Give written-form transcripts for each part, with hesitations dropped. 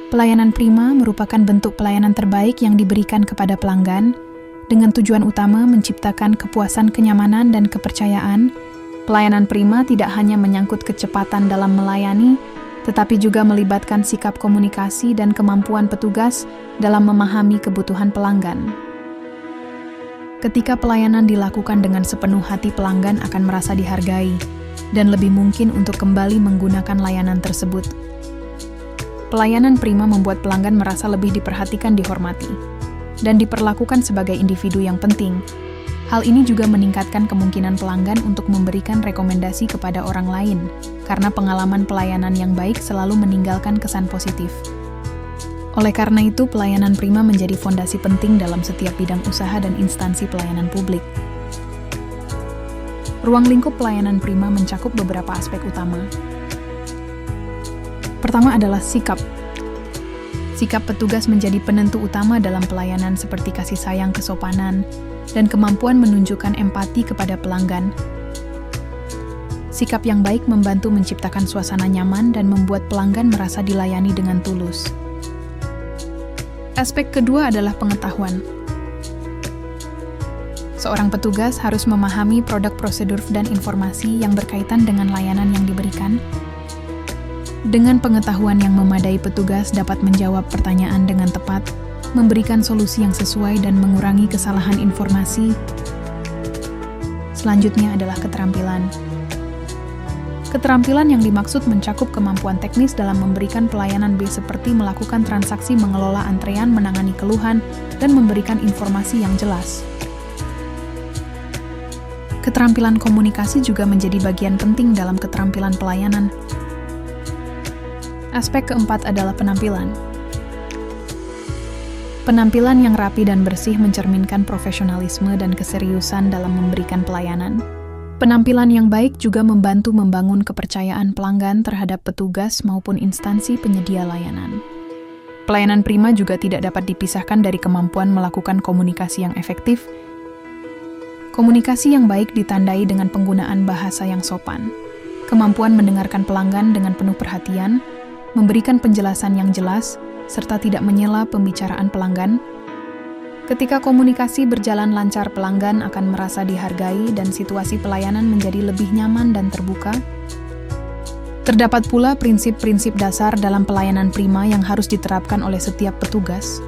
Pelayanan prima merupakan bentuk pelayanan terbaik yang diberikan kepada pelanggan, dengan tujuan utama menciptakan kepuasan, kenyamanan, dan kepercayaan. Pelayanan prima tidak hanya menyangkut kecepatan dalam melayani, tetapi juga melibatkan sikap komunikasi dan kemampuan petugas dalam memahami kebutuhan pelanggan. Ketika pelayanan dilakukan dengan sepenuh hati, pelanggan akan merasa dihargai dan lebih mungkin untuk kembali menggunakan layanan tersebut. Pelayanan prima membuat pelanggan merasa lebih diperhatikan, dihormati, dan diperlakukan sebagai individu yang penting. Hal ini juga meningkatkan kemungkinan pelanggan untuk memberikan rekomendasi kepada orang lain, karena pengalaman pelayanan yang baik selalu meninggalkan kesan positif. Oleh karena itu, pelayanan prima menjadi fondasi penting dalam setiap bidang usaha dan instansi pelayanan publik. Ruang lingkup pelayanan prima mencakup beberapa aspek utama. Pertama adalah sikap. Sikap petugas menjadi penentu utama dalam pelayanan, seperti kasih sayang, kesopanan, dan kemampuan menunjukkan empati kepada pelanggan. Sikap yang baik membantu menciptakan suasana nyaman dan membuat pelanggan merasa dilayani dengan tulus. Aspek kedua adalah pengetahuan. Seorang petugas harus memahami produk, prosedur, dan informasi yang berkaitan dengan layanan yang diberikan. Dengan pengetahuan yang memadai, petugas dapat menjawab pertanyaan dengan tepat, memberikan solusi yang sesuai, dan mengurangi kesalahan informasi. Selanjutnya adalah keterampilan. Keterampilan yang dimaksud mencakup kemampuan teknis dalam memberikan pelayanan seperti melakukan transaksi, mengelola antrean, menangani keluhan, dan memberikan informasi yang jelas. Keterampilan komunikasi juga menjadi bagian penting dalam keterampilan pelayanan. Aspek keempat adalah penampilan. Penampilan yang rapi dan bersih mencerminkan profesionalisme dan keseriusan dalam memberikan pelayanan. Penampilan yang baik juga membantu membangun kepercayaan pelanggan terhadap petugas maupun instansi penyedia layanan. Pelayanan prima juga tidak dapat dipisahkan dari kemampuan melakukan komunikasi yang efektif. Komunikasi yang baik ditandai dengan penggunaan bahasa yang sopan, kemampuan mendengarkan pelanggan dengan penuh perhatian, memberikan penjelasan yang jelas, serta tidak menyela pembicaraan pelanggan. Ketika komunikasi berjalan lancar, pelanggan akan merasa dihargai dan situasi pelayanan menjadi lebih nyaman dan terbuka. Terdapat pula prinsip-prinsip dasar dalam pelayanan prima yang harus diterapkan oleh setiap petugas.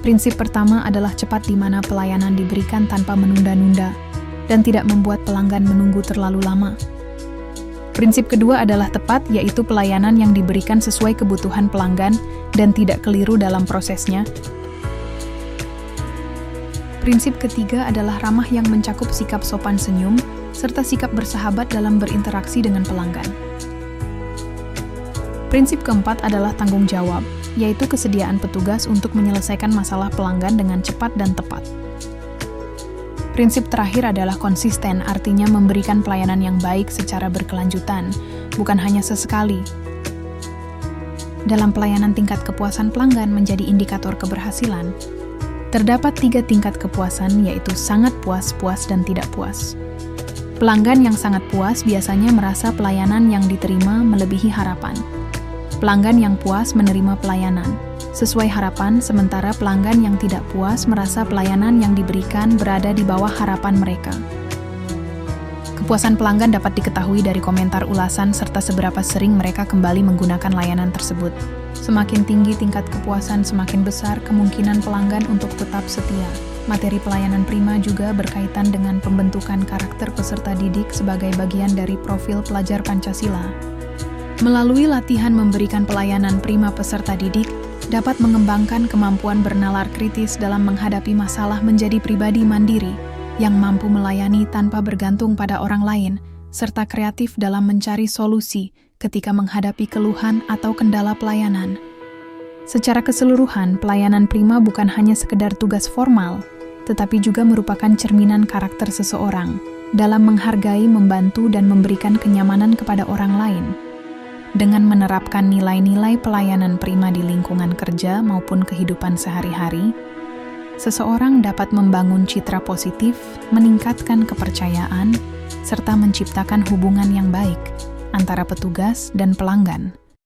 Prinsip pertama adalah cepat, di mana pelayanan diberikan tanpa menunda-nunda dan tidak membuat pelanggan menunggu terlalu lama. Prinsip kedua adalah tepat, yaitu pelayanan yang diberikan sesuai kebutuhan pelanggan dan tidak keliru dalam prosesnya. Prinsip ketiga adalah ramah, yang mencakup sikap sopan senyum, serta sikap bersahabat dalam berinteraksi dengan pelanggan. Prinsip keempat adalah tanggung jawab, yaitu kesediaan petugas untuk menyelesaikan masalah pelanggan dengan cepat dan tepat. Prinsip terakhir adalah konsisten, artinya memberikan pelayanan yang baik secara berkelanjutan, bukan hanya sesekali. Dalam pelayanan, tingkat kepuasan pelanggan menjadi indikator keberhasilan. Terdapat 3 tingkat kepuasan, yaitu sangat puas, puas, dan tidak puas. Pelanggan yang sangat puas biasanya merasa pelayanan yang diterima melebihi harapan. Pelanggan yang puas menerima pelayanan sesuai harapan, sementara pelanggan yang tidak puas merasa pelayanan yang diberikan berada di bawah harapan mereka. Kepuasan pelanggan dapat diketahui dari komentar ulasan serta seberapa sering mereka kembali menggunakan layanan tersebut. Semakin tinggi tingkat kepuasan, semakin besar kemungkinan pelanggan untuk tetap setia. Materi pelayanan prima juga berkaitan dengan pembentukan karakter peserta didik sebagai bagian dari profil pelajar Pancasila. Melalui latihan memberikan pelayanan prima, peserta didik dapat mengembangkan kemampuan bernalar kritis dalam menghadapi masalah, menjadi pribadi mandiri yang mampu melayani tanpa bergantung pada orang lain, serta kreatif dalam mencari solusi ketika menghadapi keluhan atau kendala pelayanan. Secara keseluruhan, pelayanan prima bukan hanya sekedar tugas formal, tetapi juga merupakan cerminan karakter seseorang dalam menghargai, membantu, dan memberikan kenyamanan kepada orang lain. Dengan menerapkan nilai-nilai pelayanan prima di lingkungan kerja maupun kehidupan sehari-hari, seseorang dapat membangun citra positif, meningkatkan kepercayaan, serta menciptakan hubungan yang baik antara petugas dan pelanggan.